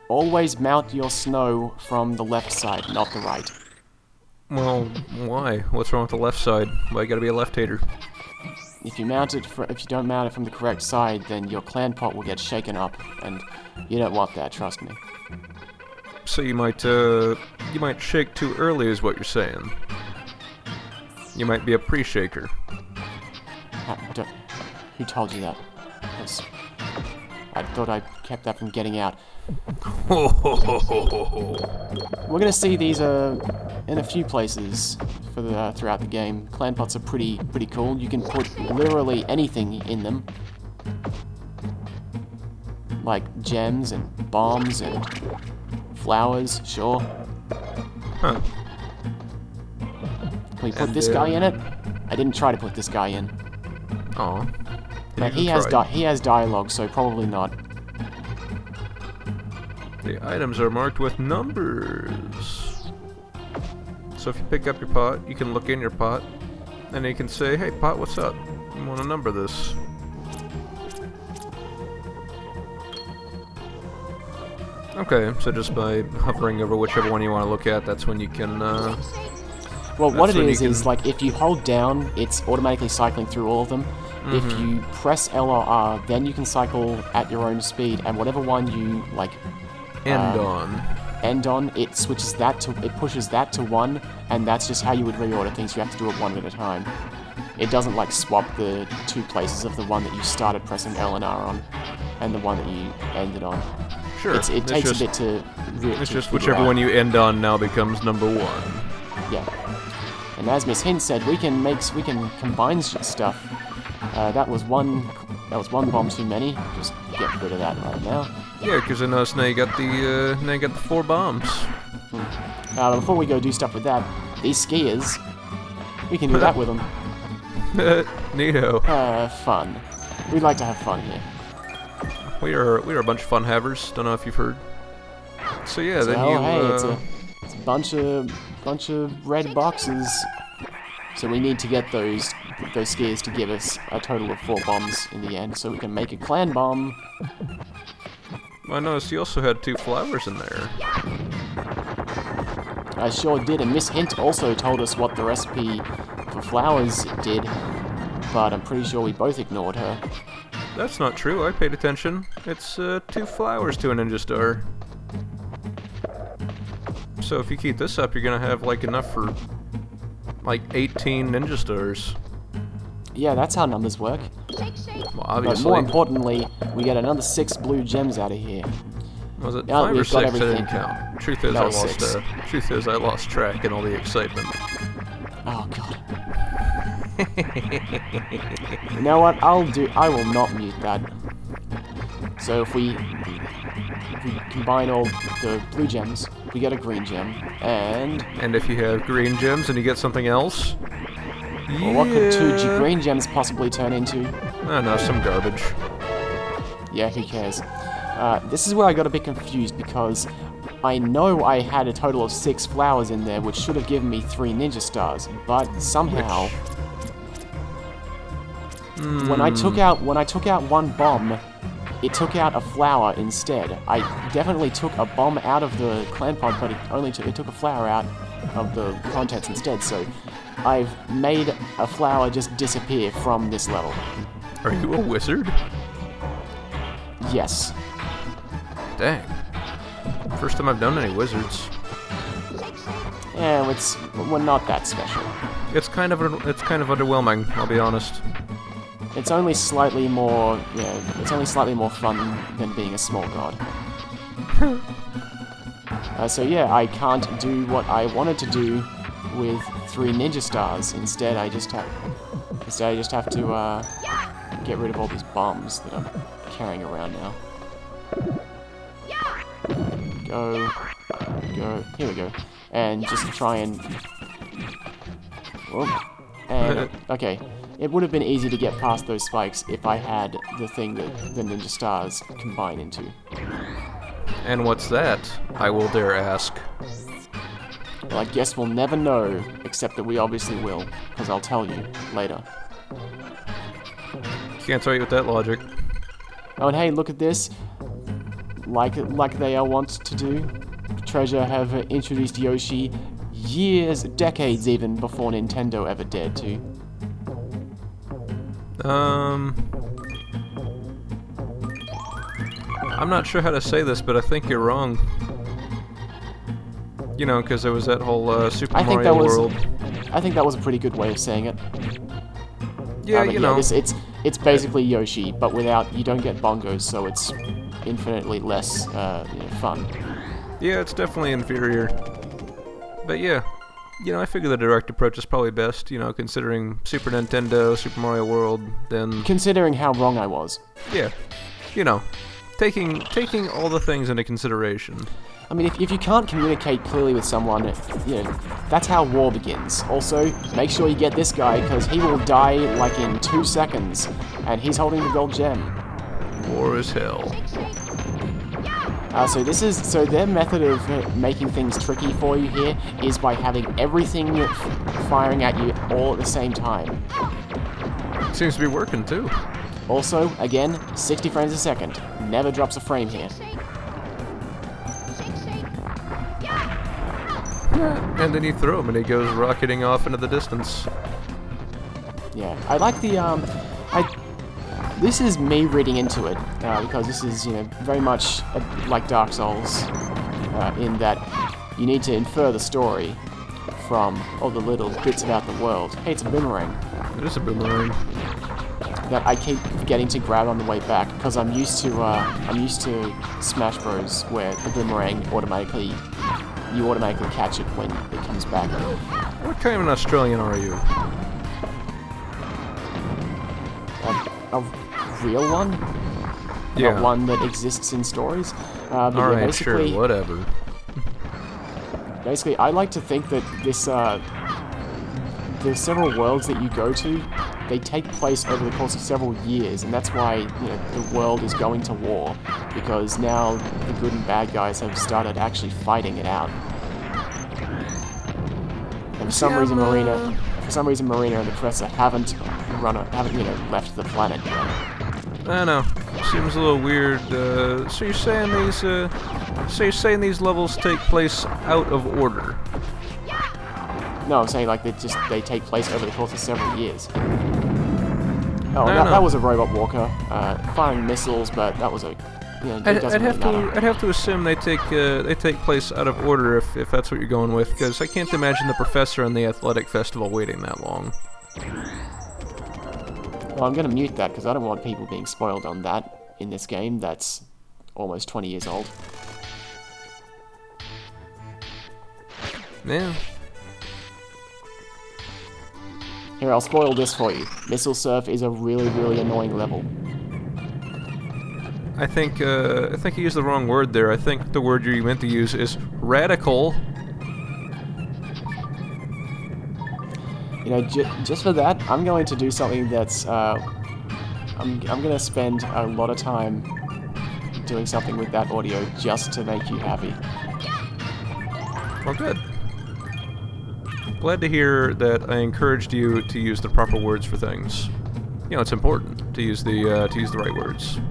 Always mount your snow from the left side, not the right. Well, why? What's wrong with the left side? Why you gotta be a left-hater? If you don't mount it from the correct side, then your clan pot will get shaken up, and you don't want that, trust me. So you might shake too early is what you're saying. You might be a pre-shaker. Who told you that? I thought I kept that from getting out. We're gonna see these in a few places throughout the game. Clan pots are pretty cool. You can put literally anything in them, like gems and bombs and flowers. Sure. Huh. Can we put this guy in it? I didn't try to put this guy in. Aw. But he has dialogue, so probably not. The items are marked with numbers. So if you pick up your pot, you can look in your pot, and you can say, "Hey, pot, what's up? You want to number this?" Okay, so just by hovering over whichever one you want to look at, that's when you can. Well, what it is like if you hold down, it's automatically cycling through all of them. Mm-hmm. If you press L or R, then you can cycle at your own speed, and whatever one you like end on, it pushes that to 1, and that's just how you would reorder things. You have to do it one at a time. It doesn't like swap the 2 places of the one that you started pressing L and R on, and the one that you ended on. Sure. It takes a bit to. It's just whichever one you end on now becomes number 1. Yeah. And as Miss Hint said, we can combine stuff. That was one bomb too many. Just get rid of that right now. Yeah, because I noticed now you got the 4 bombs. Before we go do stuff with that, these skiers, we can do that with them. Neato. Fun. We like to have fun here. We are a bunch of fun havers. Don't know if you've heard. So yeah, so, then you. It's a bunch of red boxes. So we need to get those skiers to give us a total of 4 bombs in the end, so we can make a clan bomb. I noticed you also had 2 flowers in there. I sure did, and Miss Hint also told us what the recipe for flowers did, but I'm pretty sure we both ignored her. That's not true, I paid attention. It's 2 flowers to a ninja star. So if you keep this up, you're gonna have like enough for like 18 ninja stars. Yeah, that's how numbers work. Well, obviously. But more importantly, we get another 6 blue gems out of here. Was it now 5 or 6? I everything. didn't count. Truth is, I lost track in all the excitement. Oh god. You know what? I will not mute that. So if we combine all the blue gems, we get a green gem, and if you have green gems and you get something else, well, what could 2 green gems possibly turn into? I don't know, some garbage. Yeah, who cares? This is where I got a bit confused, because I know I had a total of 6 flowers in there, which should have given me 3 ninja stars, but somehow when I took out 1 bomb, it took out a flower instead. I definitely took a bomb out of the clan pod, but it took a flower out of the contents instead, so I've made a flower just disappear from this level. Are you a wizard? Yes. Dang. First time I've done any wizards. Yeah, we're not that special. It's kind of underwhelming, I'll be honest. It's only slightly more fun than being a small god. So yeah, I can't do what I wanted to do with 3 ninja stars. Instead, I just have to get rid of all these bombs that I'm carrying around now. Go. Here we go. And just try and. Whoop. And okay. It would have been easy to get past those spikes if I had the thing that the ninja stars combine into. And what's that? I will dare ask. Well, I guess we'll never know, except that we obviously will, because I'll tell you later. Can't argue with that logic. Oh, and hey, look at this. Like they are wont to do, Treasure have introduced Yoshi years, decades even, before Nintendo ever dared to. I'm not sure how to say this, but I think you're wrong. You know, because there was that whole Super Mario World. I think that was a pretty good way of saying it. Yeah, you know. It's basically Yoshi, but you don't get bongos, so it's infinitely less fun. Yeah, it's definitely inferior. But yeah, you know, I figure the direct approach is probably best, you know, considering Super Nintendo, Super Mario World, then... Considering how wrong I was. Yeah, you know, taking all the things into consideration. I mean, if you can't communicate clearly with someone, you know, that's how war begins. Also, make sure you get this guy, because he will die, like, in 2 seconds, and he's holding the gold gem. War is hell. So their method of making things tricky for you here is by having everything firing at you all at the same time. Seems to be working, too. Also, again, 60 frames a second. Never drops a frame here. And then you throw him and he goes rocketing off into the distance. Yeah, I like the, this is me reading into it, because this is, you know, very much like Dark Souls, in that you need to infer the story from all the little bits about the world. Hey, it's a boomerang. It is a boomerang. That I keep forgetting to grab on the way back, because I'm used to Smash Bros, where the boomerang you automatically catch it when it comes back. What kind of an Australian are you? A real one? Yeah. Not one that exists in stories? Alright, sure, whatever. Basically, I like to think that this, the several worlds that you go to, they take place over the course of several years, and that's why, you know, the world is going to war, because now the good and bad guys have started actually fighting it out. And for some reason, Marina and the Professor haven't left the planet yet. I know. Seems a little weird. So you're saying these levels take place out of order? No, I'm saying like they take place over the course of several years. Oh, that was a robot walker firing missiles, but that was a. You know, it doesn't really matter. I'd have to assume they take place out of order if that's what you're going with, because I can't imagine the Professor and the Athletic Festival waiting that long. Well, I'm going to mute that because I don't want people being spoiled on that in this game that's almost 20 years old. Yeah. Here, I'll spoil this for you. Missile Surf is a really, really annoying level. I think you used the wrong word there. I think the word you meant to use is radical. You know, just for that, I'm going to do something that's, I'm going to spend a lot of time doing something with that audio just to make you happy. Well, good. Glad to hear that I encouraged you to use the proper words for things. You know, it's important to use the right words.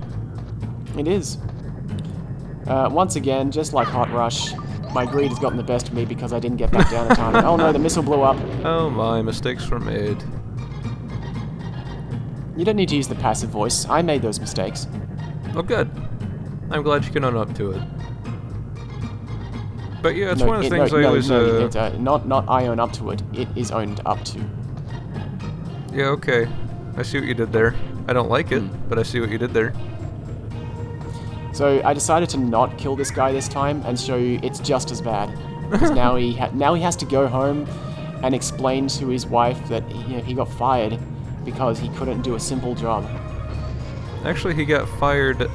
It is. Once again, just like Hot Rush, my greed has gotten the best of me because I didn't get back down in time. Oh no, the missile blew up. Oh my, mistakes were made. You don't need to use the passive voice. I made those mistakes. Oh good. I'm glad you can own up to it. But yeah, it's one of the things I always... not I own up to it. It is owned up to. Yeah, okay. I see what you did there. I don't like it, but I see what you did there. So I decided to not kill this guy this time and show you it's just as bad. Because now he has to go home and explain to his wife that he got fired because he couldn't do a simple job. Actually, he got fired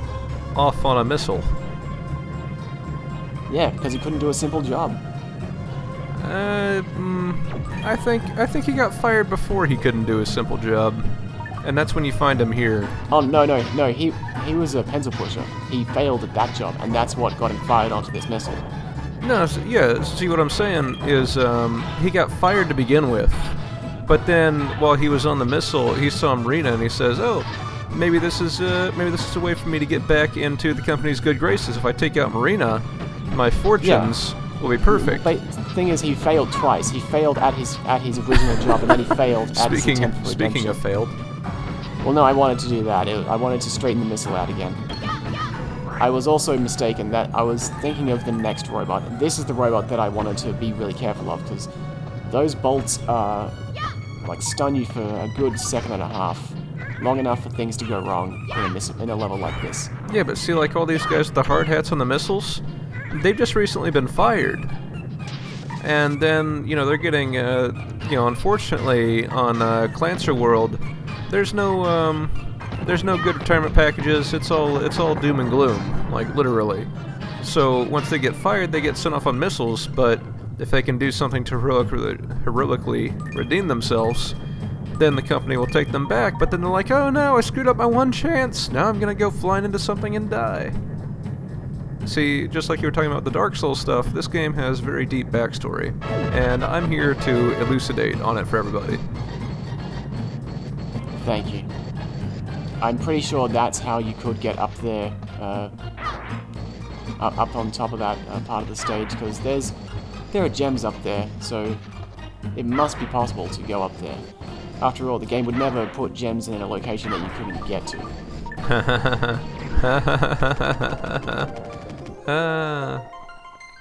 off on a missile. Yeah, because he couldn't do a simple job. I think he got fired before he couldn't do a simple job. And that's when you find him here. Oh, no, he was a pencil pusher. He failed at that job, and that's what got him fired onto this missile. No, yeah, see what I'm saying is, he got fired to begin with. But then, while he was on the missile, he saw Marina and he says, oh, maybe this is a way for me to get back into the company's good graces. If I take out Marina, my fortunes will be perfect. But the thing is, he failed twice. He failed at his original job, and then he failed at his attempt for redemption. Speaking of failed. Well, no, I wanted to do that. I wanted to straighten the missile out again. I was also mistaken that I was thinking of the next robot. This is the robot that I wanted to be really careful of, because those bolts like stun you for a good second and a half. Long enough for things to go wrong in a level like this. Yeah, but see, like all these guys with the hard hats on the missiles, they've just recently been fired. And then, you know, they're getting, you know, unfortunately, on Clancer World, there's no good retirement packages. It's all doom and gloom, like literally. So once they get fired, they get sent off on missiles. But if they can do something to heroically redeem themselves, then the company will take them back. But then they're like, oh no, I screwed up my one chance. Now I'm gonna go flying into something and die. See, just like you were talking about the Dark Souls stuff, this game has very deep backstory, and I'm here to elucidate on it for everybody. Thank you. I'm pretty sure that's how you could get up there, up on top of that part of the stage, because there are gems up there, so it must be possible to go up there. After all, the game would never put gems in a location that you couldn't get to.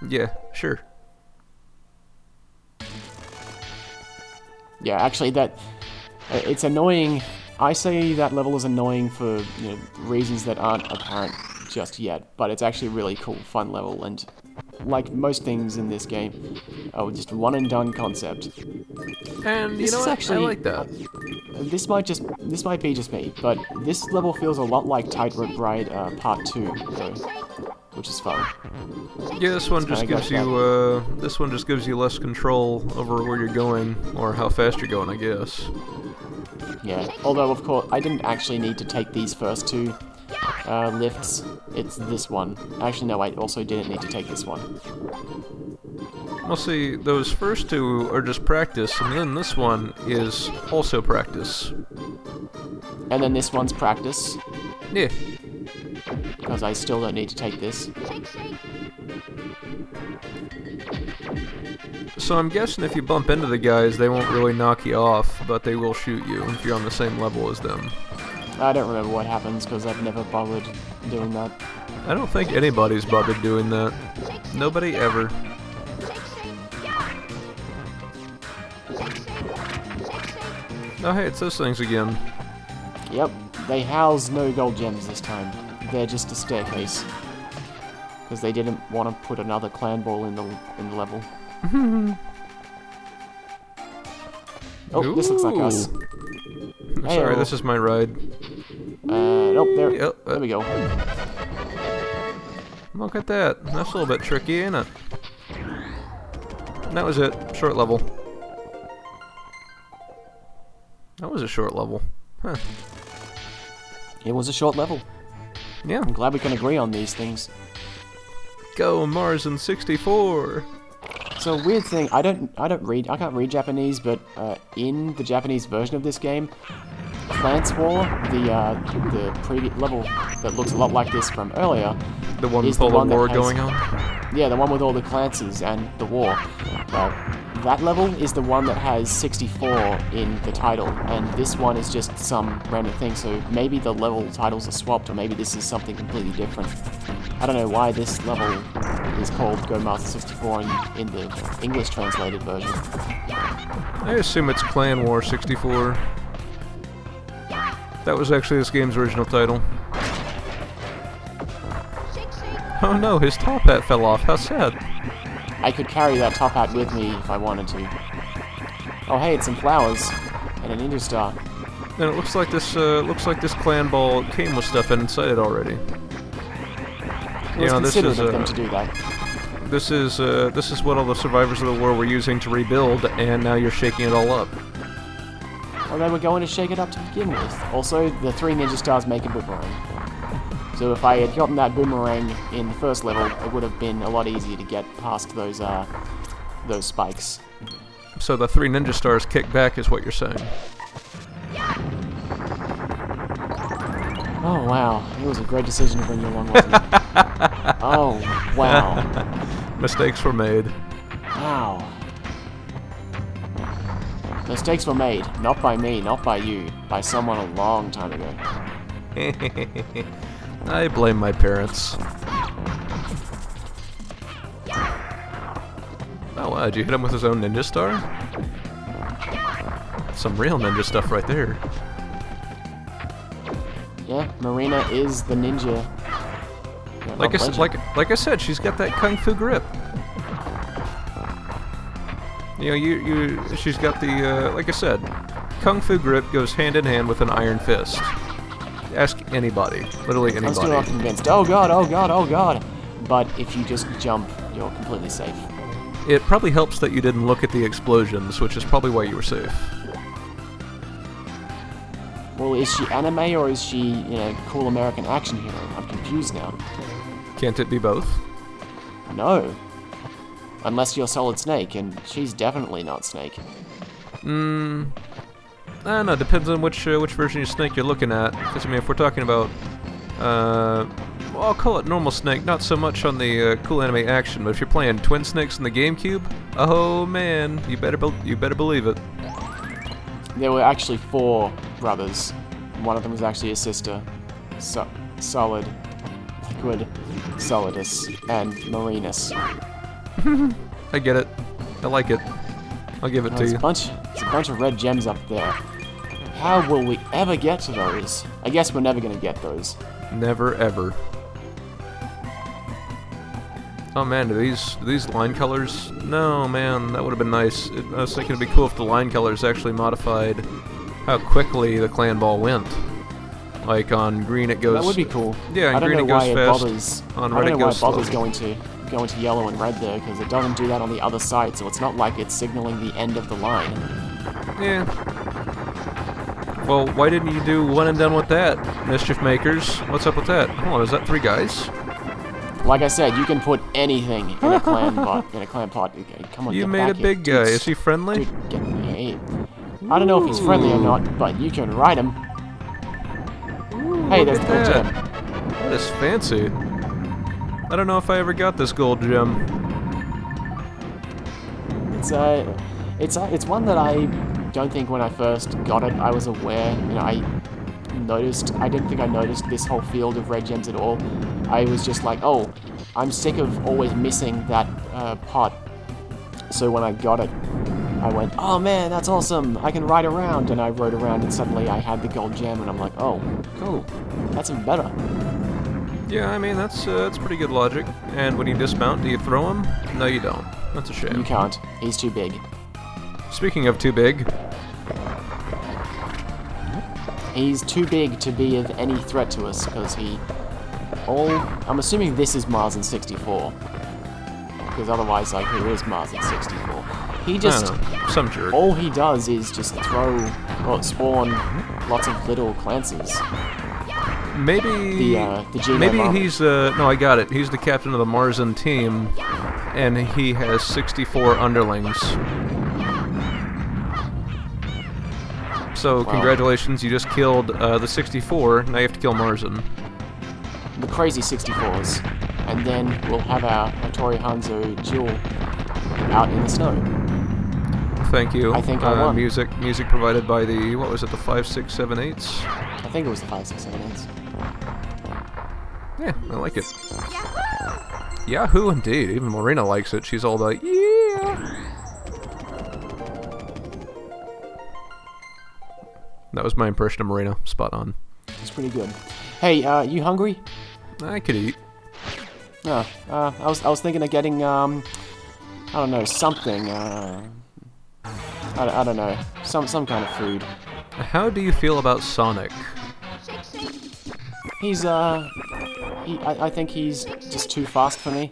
Yeah, sure. Yeah, actually, it's annoying. I say that level is annoying for reasons that aren't apparent just yet, but it's actually a really cool, fun level, and like most things in this game, just one and done concept. And you know what? Actually, I like that. This might be just me, but this level feels a lot like Tightrope Ride Part 2, though, which is fun. Yeah, this one just gives you less control over where you're going or how fast you're going, I guess. Yeah, although of course I didn't actually need to take these first two lifts. It's this one. Actually, no, I also didn't need to take this one. Well, see, those first two are just practice, and then this one is also practice. And then this one's practice. Yeah. Because I still don't need to take this. So I'm guessing if you bump into the guys, they won't really knock you off, but they will shoot you if you're on the same level as them. I don't remember what happens, because I've never bothered doing that. I don't think anybody's bothered doing that. Nobody ever. Oh hey, it's those things again. Yep, they house no gold gems this time. They're just a staircase. Because they didn't want to put another clan ball in the level. Oh, Ooh. This looks like us. Sorry, this is my ride. Nope, there we go. Look at that. That's a little bit tricky, ain't it? That was it. Short level. That was a short level. Huh. It was a short level. Yeah. I'm glad we can agree on these things. Go Mars in 64. So weird thing, I can't read Japanese, but in the Japanese version of this game, Plants War, the previous level that looks a lot like this from earlier, the one with all the war going on? Yeah, the one with all the Clances and the war. That level is the one that has 64 in the title, and this one is just some random thing, so maybe the level titles are swapped, or maybe this is something completely different. I don't know why this level is called Go Master 64 in the English translated version. I assume it's Clan War 64. That was actually this game's original title. Oh no, his top hat fell off. How sad. I could carry that top hat with me if I wanted to. Oh hey, it's some flowers and a ninja star. And it looks like this clan ball came with stuff inside it already. It was considerate of them to do that. This is what all the survivors of the war were using to rebuild, and now you're shaking it all up. Well, they were going to shake it up to begin with. Also, the 3 ninja stars make a boomerang. So if I had gotten that boomerang in the first level, it would have been a lot easier to get past those spikes. So the 3 ninja stars kick back is what you're saying. Oh, wow. It was a great decision to bring you along, wasn't it? Oh, wow. Mistakes were made. Wow. Mistakes were made. Not by me, not by you. By someone a long time ago. I blame my parents. Oh wow, did you hit him with his own ninja star? Some real ninja stuff right there. Yeah, Marina is the ninja. Yeah, like I said, she's got that kung fu grip. You know, she's got the like I said, kung fu grip goes hand in hand with an iron fist. Ask anybody, literally anybody. I'm still not convinced. Oh god, oh god, oh god. But if you just jump, you're completely safe. It probably helps that you didn't look at the explosions, which is probably why you were safe. Well, is she anime or is she, you know, cool American action hero? I'm confused now. Can't it be both? No. Unless you're Solid Snake, and she's definitely not Snake. I don't know, depends on which version of Snake you're looking at. Because, I mean, if we're talking about, well, I'll call it normal Snake, not so much on the cool anime action, but if you're playing Twin Snakes in the GameCube, oh man, you better believe it. There were actually 4 brothers. One of them was actually a sister. Solid, Liquid, Solidus, and Marinus. I get it. I like it. I'll give it to you. There's a bunch of red gems up there. How will we ever get to those? I guess we're never gonna get those. Never ever. Oh man, do these line colors? No man, that would have been nice. I was thinking it'd be cool if the line colors actually modified how quickly the clan ball went. Like on green it goes. That would be cool. Yeah, on green it goes fast. On red it goes slow. I don't know why it bothers going to yellow and red there, because it doesn't do that on the other side, so it's not like it's signaling the end of the line. Yeah. Well, why didn't you do one and done with that, Mischief Makers? What's up with that? Hold on, is that 3 guys? Like I said, you can put anything in a clan pot. Come on, you get made back a big here. guy. Is he friendly? Dude, get me. I don't know if he's friendly or not, but you can ride him. Ooh, hey, there's the gold gem. That is fancy. I don't know if I ever got this gold gem. It's one that I don't think when I first got it I was aware. You know, I didn't think I noticed this whole field of red gems at all. I was just like, oh, I'm sick of always missing that pot. So when I got it, I went, oh man, that's awesome, I can ride around, and I rode around and suddenly I had the gold gem and I'm like, oh, cool, that's even better. Yeah, I mean, that's pretty good logic. And when you dismount, do you throw him? No, you don't. That's a shame. You can't, he's too big. Speaking of too big... He's too big to be of any threat to us, because I'm assuming this is Mars in 64. Because otherwise, like, who is Mars in 64? He just... some jerk. All he does is just spawn lots of little Clancers. Maybe... maybe he's, no, I got it. He's the captain of the Marsin team, and he has 64 underlings. So, congratulations, you just killed the 64, now you have to kill Marsin. The crazy 64s. And then we'll have our Hattori Hanzo duel out in the snow. Thank you. I think I won. Music provided by the, what was it, the 5, 6, 7, 8s? I think it was the 5, 6, 7, 8s. Yeah, I like it. Yahoo! Yahoo indeed, even Marina likes it, she's all like, yeah! That was my impression of Marina. Spot on. It's pretty good. Hey, you hungry? I could eat. I was thinking of getting, I don't know, something, I don't know, some kind of food. How do you feel about Sonic? He's, I think he's just too fast for me.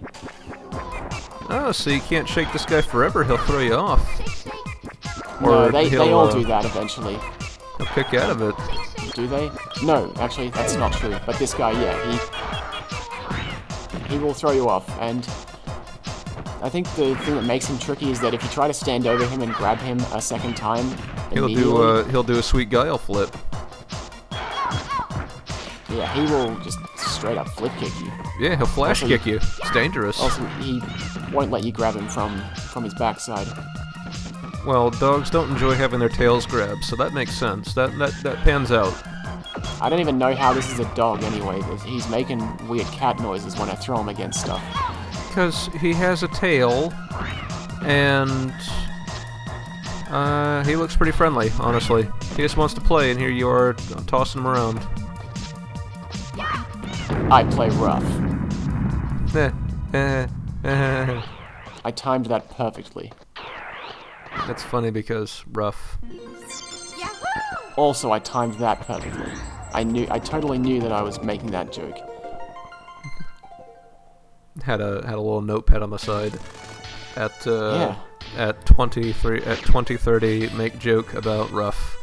Oh, so you can't shake this guy forever, he'll throw you off. No, they all do that eventually. He'll kick you out of it. Do they? No, actually, that's not true. But this guy, yeah, he will throw you off. And I think the thing that makes him tricky is that if you try to stand over him and grab him a second time, he'll do a sweet guile flip. Yeah, he will just straight up flip kick you. Yeah, he'll flash kick you. It's dangerous. Also, he won't let you grab him from his backside. Well, dogs don't enjoy having their tails grabbed, so that makes sense. That pans out. I don't even know how this is a dog anyway. He's making weird cat noises when I throw him against stuff. Because he has a tail, and he looks pretty friendly, honestly. He just wants to play, and here you are tossing him around. I play rough. I timed that perfectly. That's funny because rough. Also, I timed that perfectly. I totally knew that I was making that joke. Had a little notepad on the side. At Yeah. at 2030, make joke about rough.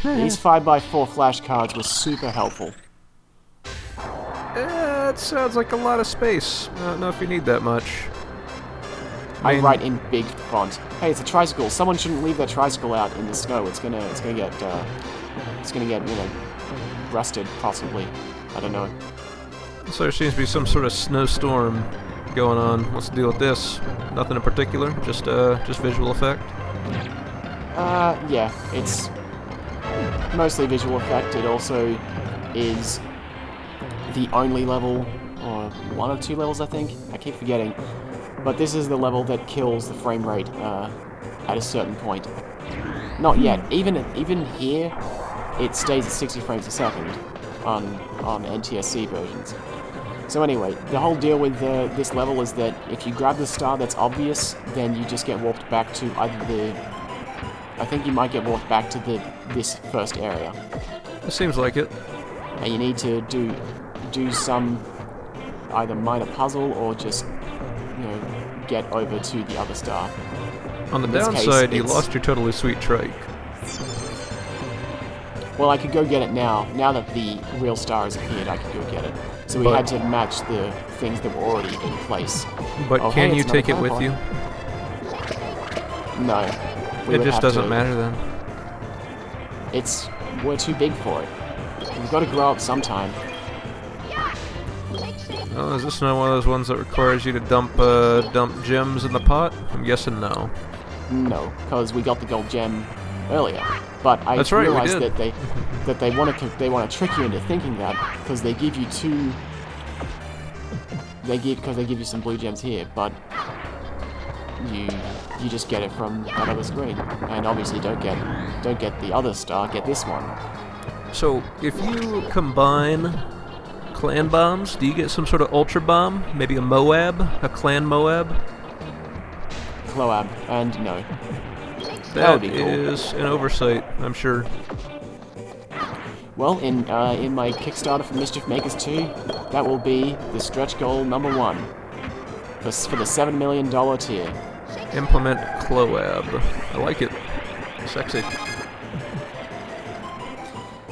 These 5x4 flashcards were super helpful. It sounds like a lot of space. I don't know if you need that much. I write in big font. Hey, it's a tricycle. Someone shouldn't leave their tricycle out in the snow. It's gonna get rusted possibly. I don't know. So there seems to be some sort of snowstorm going on. What's the deal with this? Nothing in particular. Just visual effect. Yeah, it's mostly visual effect. It also is the only level, or one of two levels, I think. I keep forgetting. But this is the level that kills the frame rate at a certain point. Not yet. Even here, it stays at 60 frames a second on NTSC versions. So anyway, the whole deal with this level is that if you grab the star that's obvious, then you just get warped back to either the... I think you might get warped back to this first area. It seems like it. And you need to do some either minor puzzle or just, you know, get over to the other star. On the downside, you lost your totally sweet trike. Well, I could go get it now. Now that the real star has appeared, I could go get it. So we had to match the things that were already in place. But can you take it with you? No. It just doesn't matter then. We're too big for it. We've got to grow up sometime. Oh, is this not one of those ones that requires you to dump gems in the pot? I'm guessing no. No, because we got the gold gem earlier. But I realized that they want to trick you into thinking that because they give you you some blue gems here, but you just get it from that other screen, and obviously don't get the other star, get this one. So if you combine clan bombs, do you get some sort of ultra bomb? Maybe a Moab, a clan Moab? Cloab, and no. That would be cool. Is an oversight, I'm sure. Well, in my Kickstarter for Mischief Makers 2, that will be the stretch goal #1 for the $7 million tier. Implement Cloab. I like it. Sexy.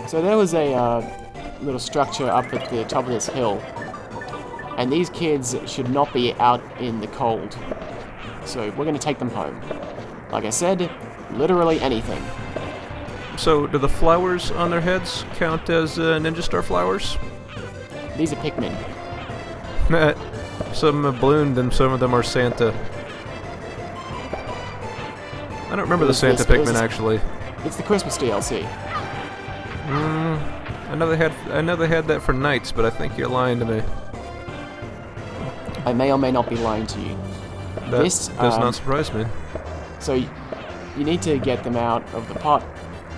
So there was a little structure up at the top of this hill, and these kids should not be out in the cold. So we're going to take them home. Like I said, literally anything. So do the flowers on their heads count as Ninja Star flowers? These are Pikmin. Some have ballooned and some of them are Santa. I don't remember the Santa Pikmin actually. It's the Christmas DLC. I know they had that for Knights, but I think you're lying to me. I may or may not be lying to you. That does not surprise me. So you need to get them out of the pot,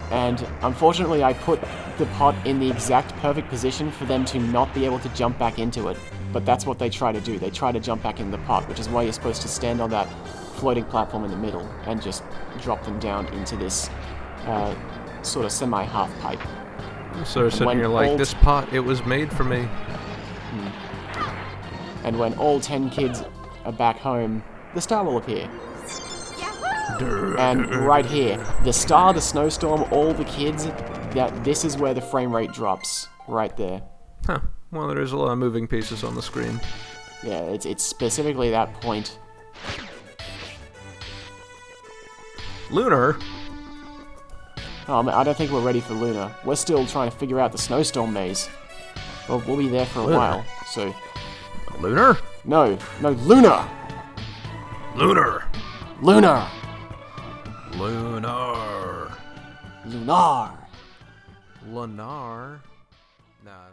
and unfortunately I put the pot in the exact perfect position for them to not be able to jump back into it. But that's what they try to do. They try to jump back in the pot, which is why you're supposed to stand on that floating platform in the middle and just drop them down into this sort of semi-half pipe. So you're sitting here like, this pot, it was made for me. And when all 10 kids are back home, the star will appear. And right here, the star, the snowstorm, all the kids, this is where the frame rate drops. Right there. Huh. Well, there's a lot of moving pieces on the screen. Yeah, it's specifically that point. Lunar? Oh, I don't think we're ready for Lunar. We're still trying to figure out the snowstorm maze. Well, we'll be there for a while, so... Lunar? No, Lunar! Lunar! Lunar! Lunar! Lunar! Lunar? Nah.